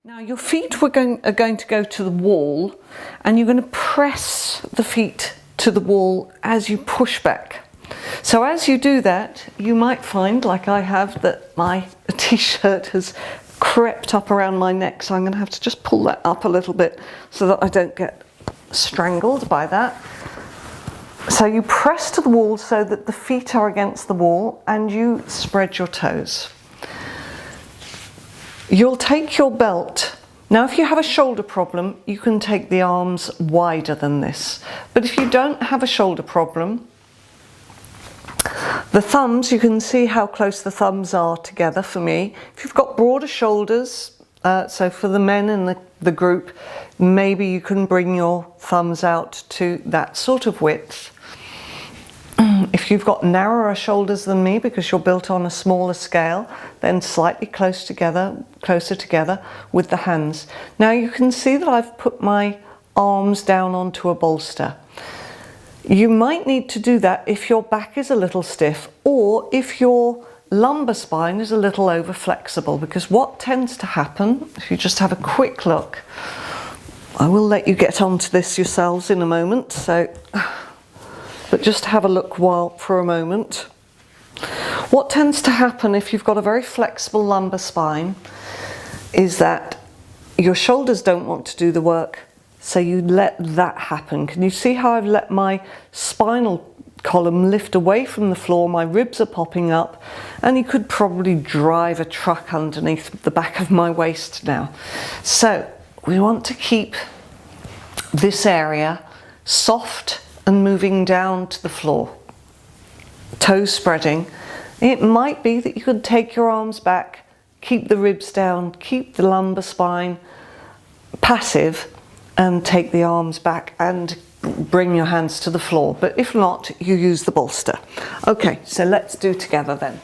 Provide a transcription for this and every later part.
Now your feet are going to go to the wall, and you're going to press the feet to the wall as you push back. So as you do that, you might find, like I have, that my t-shirt has crept up around my neck, so I'm going to have to just pull that up a little bit so that I don't get strangled by that. So you press to the wall so that the feet are against the wall, and you spread your toes. You'll take your belt. Now if you have a shoulder problem, you can take the arms wider than this. But if you don't have a shoulder problem, the thumbs, you can see how close the thumbs are together for me. If you've got broader shoulders, so for the men in the group, maybe you can bring your thumbs out to that sort of width. If you've got narrower shoulders than me because you're built on a smaller scale, then slightly closer together with the hands. Now you can see that I've put my arms down onto a bolster. You might need to do that if your back is a little stiff, or if your lumbar spine is a little over flexible, because what tends to happen, if you just have a quick look, I will let you get onto this yourselves in a moment, but just have a look for a moment. What tends to happen if you've got a very flexible lumbar spine is that your shoulders don't want to do the work, so you let that happen. Can you see how I've let my spinal column lift away from the floor? My ribs are popping up, and you could probably drive a truck underneath the back of my waist now. So we want to keep this area soft and moving down to the floor, toes spreading. It might be that you could take your arms back, keep the ribs down, keep the lumbar spine passive, and take the arms back and bring your hands to the floor. But if not, you use the bolster. Okay, so let's do together then.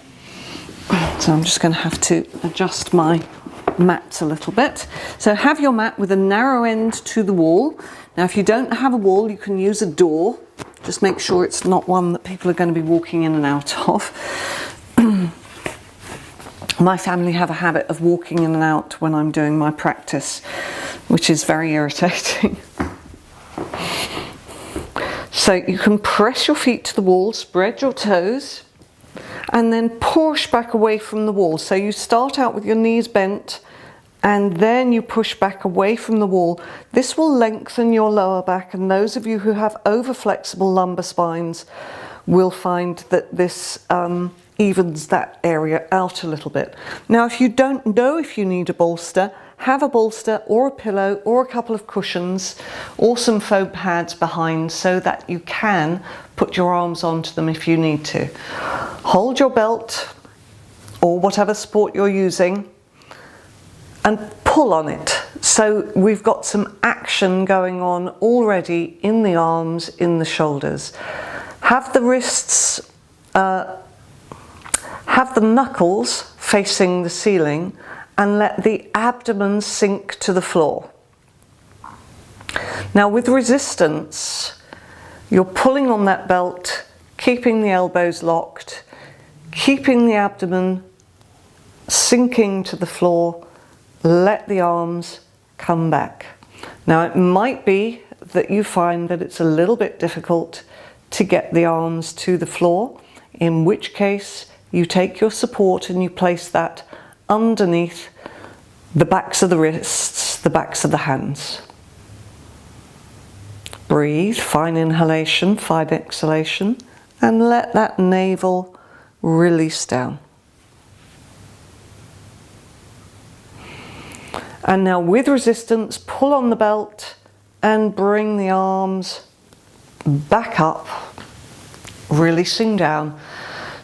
So I'm just going to have to adjust my mats a little bit. So have your mat with a narrow end to the wall. Now if you don't have a wall, you can use a door. Just make sure it's not one that people are going to be walking in and out of. My family have a habit of walking in and out when I'm doing my practice, which is very irritating. So you can press your feet to the wall, spread your toes, and then push back away from the wall. So you start out with your knees bent, and then you push back away from the wall. This will lengthen your lower back, and those of you who have over flexible lumbar spines will find that this evens that area out a little bit. Now if you don't know if you need a bolster, have a bolster or a pillow or a couple of cushions or some foam pads behind, so that you can put your arms onto them if you need to. Hold your belt or whatever support you're using and pull on it. So we've got some action going on already in the arms, in the shoulders. Have the wrists, have the knuckles facing the ceiling, and let the abdomen sink to the floor. Now with resistance, you're pulling on that belt, keeping the elbows locked, keeping the abdomen sinking to the floor. Let the arms come back. Now it might be that you find that it's a little bit difficult to get the arms to the floor, in which case you take your support and you place that underneath the backs of the wrists, the backs of the hands. Breathe, fine inhalation, fine exhalation, and let that navel release down. And now with resistance, pull on the belt and bring the arms back up, releasing down.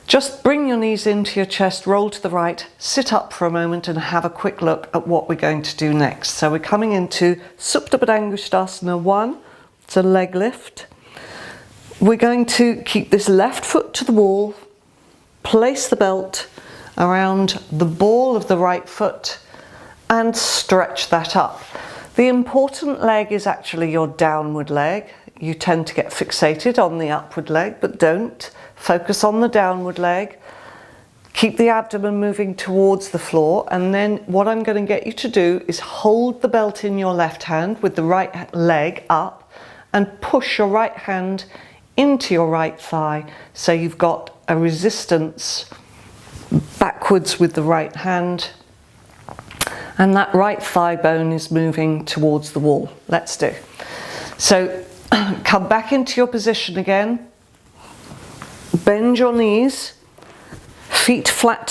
Just bring your knees into your chest, roll to the right, sit up for a moment and have a quick look at what we're going to do next. So we're coming into Supta Padangusthasana 1, it's a leg lift. We're going to keep this left foot to the wall, place the belt around the ball of the right foot and stretch that up. The important leg is actually your downward leg. You tend to get fixated on the upward leg, but don't. Focus on the downward leg. Keep the abdomen moving towards the floor, and then what I'm going to get you to do is hold the belt in your left hand with the right leg up and push your right hand into your right thigh, so you've got a resistance backwards with the right hand, and that right thigh bone is moving towards the wall. Let's do. So come back into your position again, bend your knees, feet flat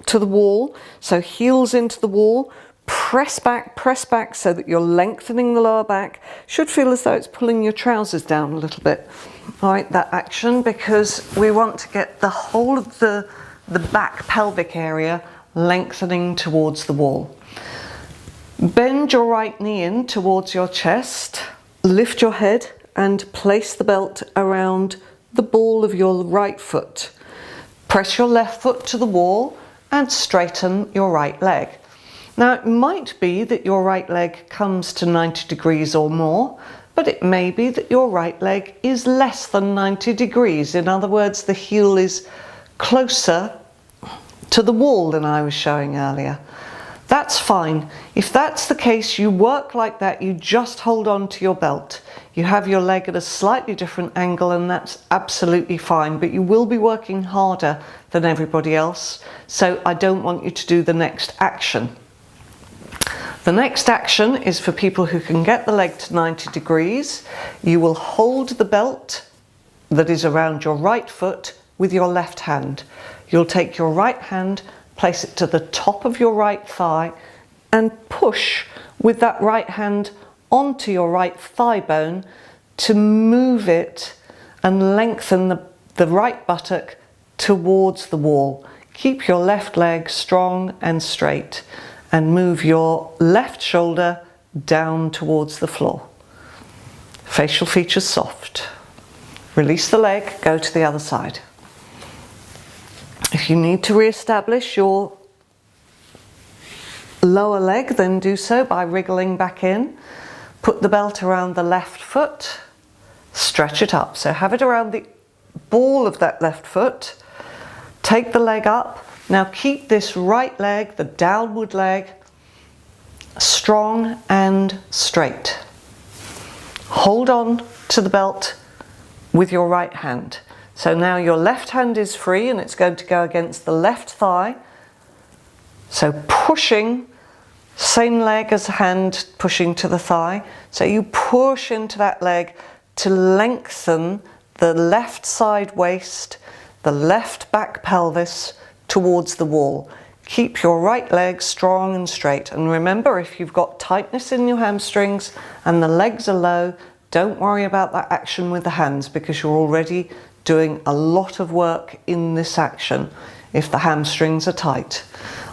to the wall, so heels into the wall, press back so that you're lengthening the lower back. Should feel as though it's pulling your trousers down a little bit. All right, that action, because we want to get the whole of the back pelvic area lengthening towards the wall. Bend your right knee in towards your chest, lift your head and place the belt around the ball of your right foot. Press your left foot to the wall and straighten your right leg. Now it might be that your right leg comes to 90 degrees or more, but it may be that your right leg is less than 90 degrees. In other words, the heel is closer to the wall than I was showing earlier. That's fine. If that's the case, you work like that, you just hold on to your belt. You have your leg at a slightly different angle, and that's absolutely fine, but you will be working harder than everybody else, so I don't want you to do the next action. The next action is for people who can get the leg to 90 degrees. You will hold the belt that is around your right foot with your left hand. You'll take your right hand, place it to the top of your right thigh and push with that right hand onto your right thigh bone to move it and lengthen the right buttock towards the wall. Keep your left leg strong and straight and move your left shoulder down towards the floor. Facial features soft. Release the leg, go to the other side. If you need to re-establish your lower leg, then do so by wriggling back in. Put the belt around the left foot, stretch it up. So have it around the ball of that left foot. Take the leg up. Now keep this right leg, the downward leg, strong and straight. Hold on to the belt with your right hand. So now your left hand is free and it's going to go against the left thigh. So pushing, same leg as hand pushing to the thigh. So you push into that leg to lengthen the left side waist, the left back pelvis towards the wall. Keep your right leg strong and straight. And remember, if you've got tightness in your hamstrings and the legs are low, don't worry about that action with the hands, because you're already doing a lot of work in this action if the hamstrings are tight.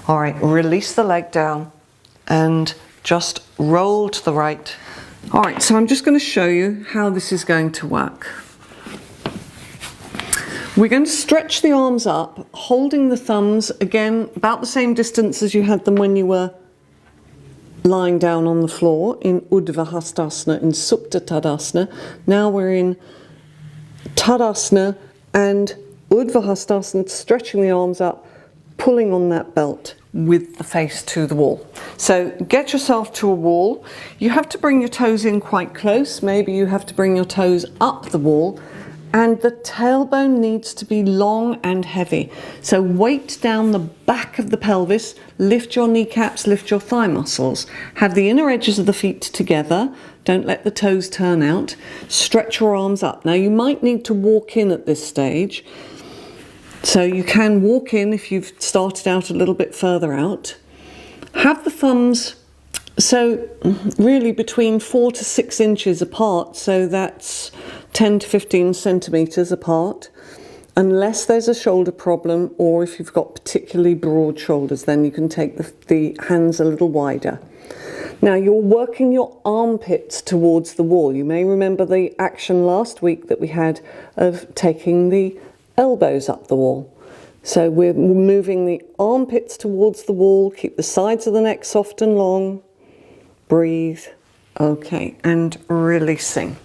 All right, release the leg down and just roll to the right. All right, so I'm just going to show you how this is going to work. We're going to stretch the arms up, holding the thumbs, again, about the same distance as you had them when you were lying down on the floor in Urdhva Hastasana, in Supta Tadasana. Now we're in Tadasana and Urdhva Hastasana, stretching the arms up, pulling on that belt with the face to the wall. So get yourself to a wall. You have to bring your toes in quite close. Maybe you have to bring your toes up the wall, and the tailbone needs to be long and heavy. So weight down the back of the pelvis, lift your kneecaps, lift your thigh muscles. Have the inner edges of the feet together. Don't let the toes turn out. Stretch your arms up. Now you might need to walk in at this stage. So you can walk in if you've started out a little bit further out. Have the thumbs, so really between 4 to 6 inches apart, so that's 10 to 15 centimetres apart, unless there's a shoulder problem, or if you've got particularly broad shoulders, then you can take the hands a little wider. Now you're working your armpits towards the wall. You may remember the action last week that we had of taking the elbows up the wall. So we're moving the armpits towards the wall, keep the sides of the neck soft and long, breathe, okay, and releasing.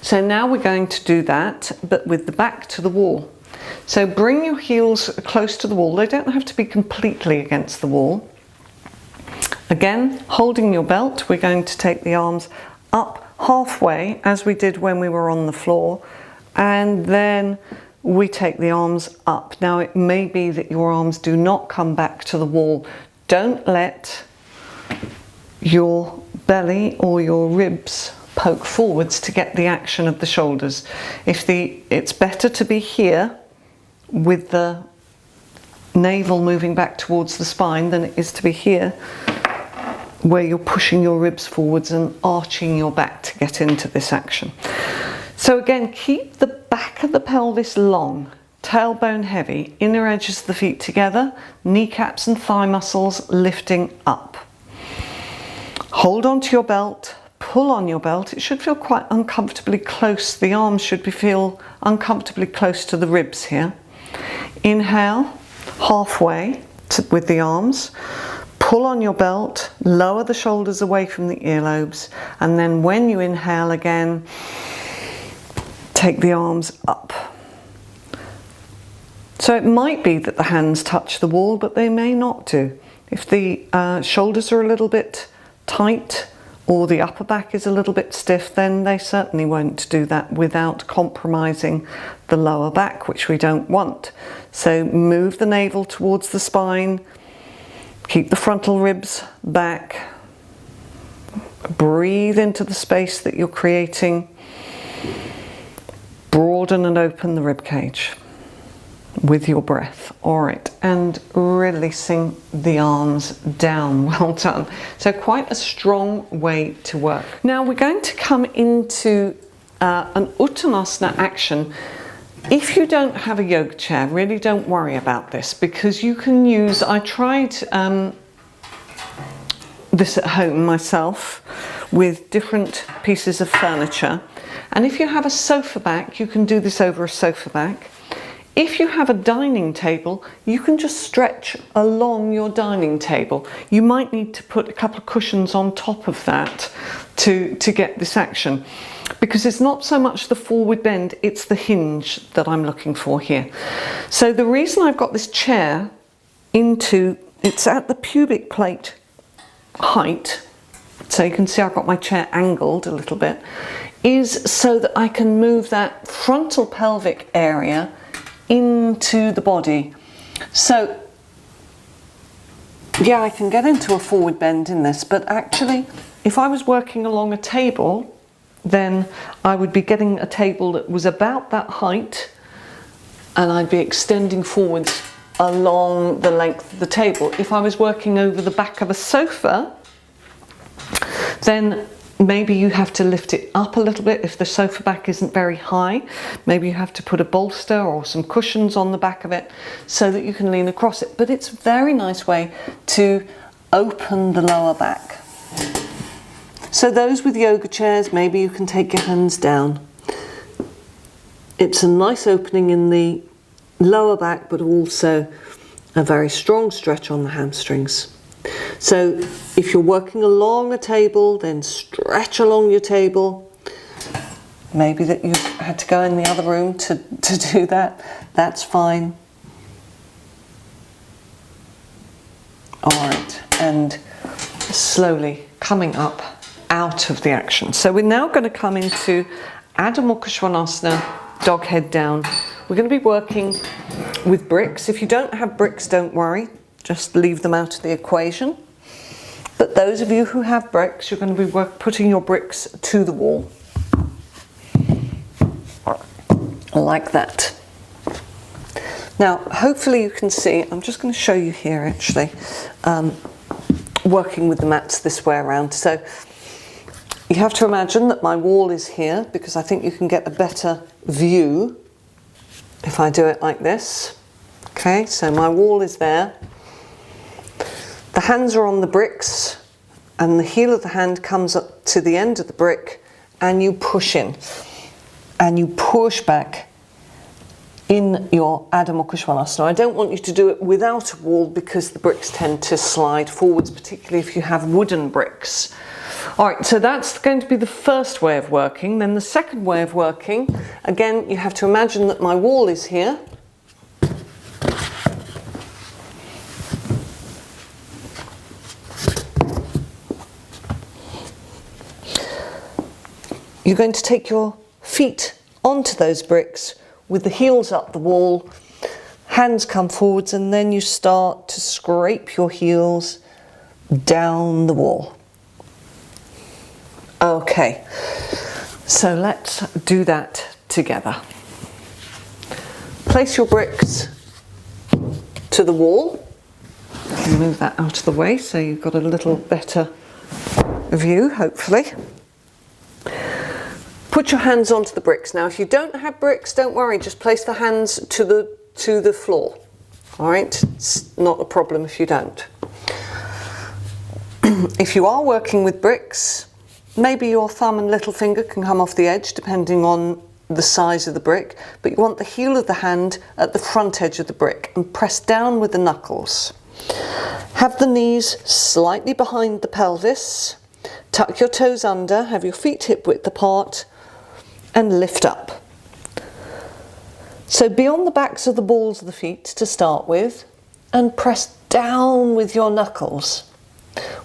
So now we're going to do that, but with the back to the wall. So bring your heels close to the wall. They don't have to be completely against the wall. Again, holding your belt, we're going to take the arms up halfway as we did when we were on the floor, and then we take the arms up. Now it may be that your arms do not come back to the wall. Don't let your belly or your ribs poke forwards to get the action of the shoulders. It's better to be here with the navel moving back towards the spine than it is to be here where you're pushing your ribs forwards and arching your back to get into this action. So again, keep the back of the pelvis long, tailbone heavy, inner edges of the feet together, kneecaps and thigh muscles lifting up. Hold on to your belt, pull on your belt. It should feel quite uncomfortably close. The arms should feel uncomfortably close to the ribs here. Inhale, halfway with the arms. Pull on your belt, lower the shoulders away from the earlobes, and then when you inhale again, take the arms up. So it might be that the hands touch the wall, but they may not do. If the shoulders are a little bit tight or the upper back is a little bit stiff, then they certainly won't do that without compromising the lower back, which we don't want. So move the navel towards the spine, keep the frontal ribs back, breathe into the space that you're creating, broaden and open the rib cage with your breath. All right, and releasing the arms down. Well done. So quite a strong way to work. Now we're going to come into an Uttanasana action. If you don't have a yoga chair, really don't worry about this, because you can use, I tried this at home myself with different pieces of furniture, and if you have a sofa back, you can do this over a sofa back. If you have a dining table, you can just stretch along your dining table. You might need to put a couple of cushions on top of that to get this action, because it's not so much the forward bend, it's the hinge that I'm looking for here. So the reason I've got this chair it's at the pubic plate height, so you can see I've got my chair angled a little bit, is so that I can move that frontal pelvic area into the body. So yeah, I can get into a forward bend in this, but actually if I was working along a table, then I would be getting a table that was about that height, and I'd be extending forwards along the length of the table. If I was working over the back of a sofa, then maybe you have to lift it up a little bit. If the sofa back isn't very high, maybe you have to put a bolster or some cushions on the back of it so that you can lean across it. But it's a very nice way to open the lower back. So those with yoga chairs, maybe you can take your hands down. It's a nice opening in the lower back, but also a very strong stretch on the hamstrings. So if you're working along a table, then stretch along your table. Maybe that you've had to go in the other room to do that. That's fine. All right, and slowly coming up out of the action. So we're now going to come into Adho Mukha Svanasana, dog head down. We're going to be working with bricks. If you don't have bricks, don't worry. Just leave them out of the equation. But those of you who have bricks, you're going to be putting your bricks to the wall. Like that. Now, hopefully you can see, I'm just going to show you here actually, working with the mats this way around. So you have to imagine that my wall is here, because I think you can get a better view if I do it like this. Okay, so my wall is there. The hands are on the bricks, and the heel of the hand comes up to the end of the brick, and you push in, and you push back in your Adho Mukha Svanasana. I don't want you to do it without a wall, because the bricks tend to slide forwards, particularly if you have wooden bricks. All right, so that's going to be the first way of working. Then the second way of working, again, you have to imagine that my wall is here, You're going to take your feet onto those bricks with the heels up the wall, hands come forwards, and then you start to scrape your heels down the wall. Okay, so let's do that together. Place your bricks to the wall. Move that out of the way so you've got a little better view, hopefully. Put your hands onto the bricks. Now, if you don't have bricks, don't worry, just place the hands to the floor. All right, it's not a problem if you don't. If you are working with bricks, maybe your thumb and little finger can come off the edge depending on the size of the brick, but you want the heel of the hand at the front edge of the brick and press down with the knuckles. Have the knees slightly behind the pelvis, tuck your toes under, have your feet hip width apart, and lift up. So be on the backs of the balls of the feet to start with, and press down with your knuckles,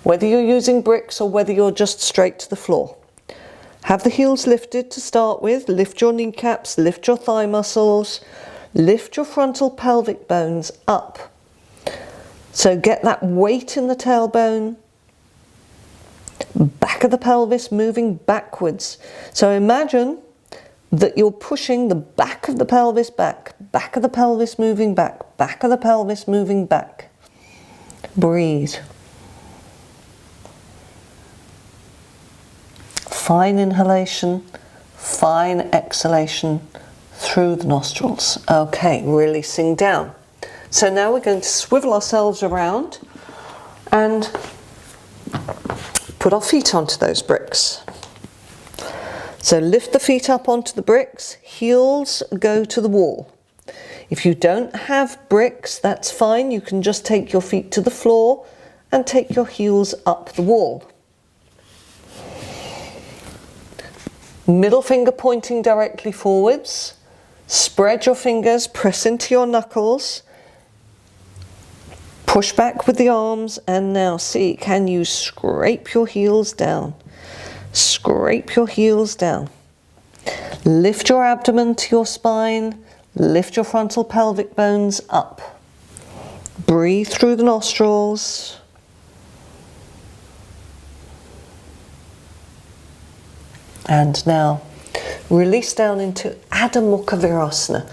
whether you're using bricks or whether you're just straight to the floor. Have the heels lifted to start with, lift your kneecaps, lift your thigh muscles, lift your frontal pelvic bones up. So get that weight in the tailbone, back of the pelvis moving backwards. So imagine that you're pushing the back of the pelvis back, back of the pelvis moving back, back of the pelvis moving back. Breathe. Fine inhalation, fine exhalation through the nostrils. Okay, releasing down. So now we're going to swivel ourselves around and put our feet onto those bricks. So lift the feet up onto the bricks, heels go to the wall. If you don't have bricks, that's fine. You can just take your feet to the floor and take your heels up the wall. Middle finger pointing directly forwards. Spread your fingers, press into your knuckles. Push back with the arms, and now see, can you scrape your heels down? Scrape your heels down. Lift your abdomen to your spine. Lift your frontal pelvic bones up. Breathe through the nostrils. And now release down into Adho Mukha Virasana.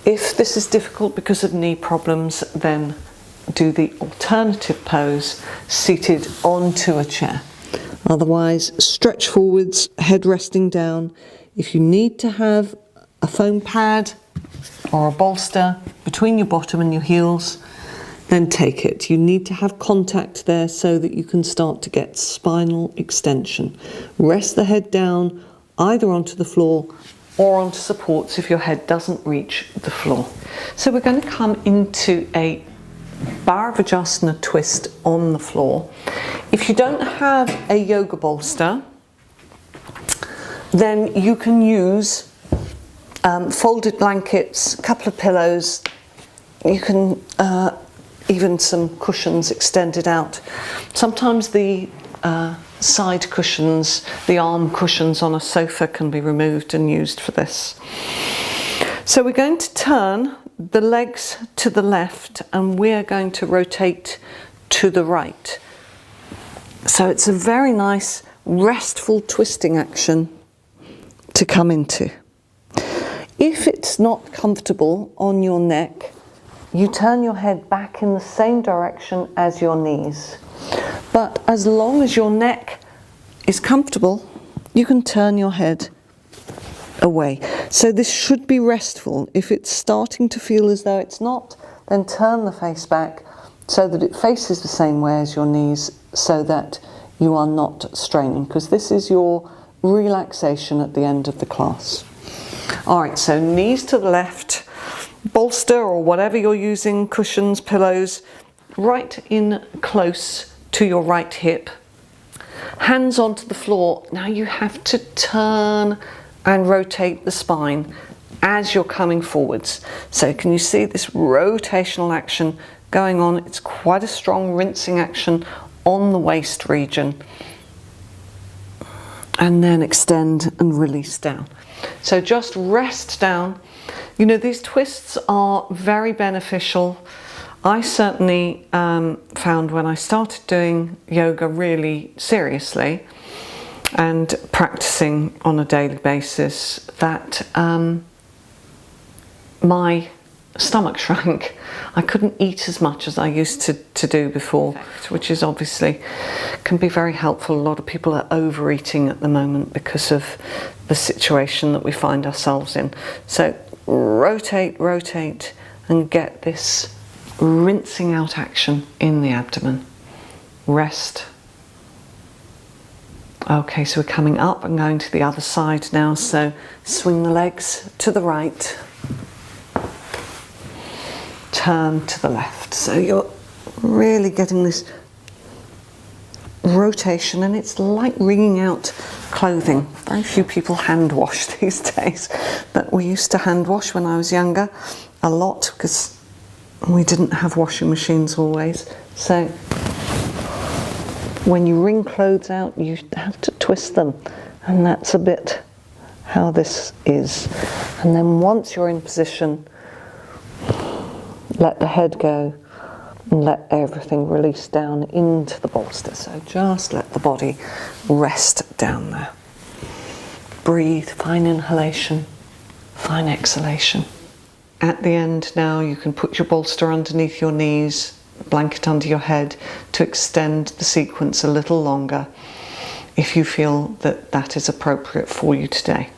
If this is difficult because of knee problems, then do the alternative pose seated onto a chair. Otherwise, stretch forwards, head resting down. If you need to have a foam pad or a bolster between your bottom and your heels, then take it. You need to have contact there so that you can start to get spinal extension. Rest the head down either onto the floor or onto supports if your head doesn't reach the floor. So we're going to come into a Bharavajasana twist on the floor. If you don't have a yoga bolster, then you can use folded blankets, a couple of pillows. You can even some cushions extended out. Sometimes the side cushions, the arm cushions on a sofa can be removed and used for this. So we're going to turn the legs to the left and we're going to rotate to the right. So it's a very nice restful twisting action to come into. If it's not comfortable on your neck, you turn your head back in the same direction as your knees. But as long as your neck is comfortable, you can turn your head away. So this should be restful. If it's starting to feel as though it's not, then turn the face back so that it faces the same way as your knees, so that you are not straining, because this is your relaxation at the end of the class. All right, so knees to the left, bolster or whatever you're using, cushions, pillows, right in close to your right hip. Hands onto the floor. Now you have to turn and rotate the spine as you're coming forwards. So can you see this rotational action going on? It's quite a strong rinsing action on the waist region. and then extend and release down. So just rest down. You know, these twists are very beneficial. I certainly found when I started doing yoga really seriously and practicing on a daily basis that my stomach shrank. I couldn't eat as much as I used to do before, which is obviously can be very helpful. A lot of people are overeating at the moment because of the situation that we find ourselves in. So rotate, rotate, and get this rinsing out action in the abdomen. Rest. Okay, so we're coming up and going to the other side now. So swing the legs to the right. Turn to the left. So you're really getting this rotation, and it's like wringing out clothing. Very few people hand wash these days, but we used to hand wash when I was younger a lot because we didn't have washing machines always. So when you wring clothes out, you have to twist them, and that's a bit how this is. And then once you're in position, let the head go and let everything release down into the bolster. So just let the body rest down there. Breathe, fine inhalation, fine exhalation. At the end now, you can put your bolster underneath your knees, blanket under your head to extend the sequence a little longer if you feel that that is appropriate for you today.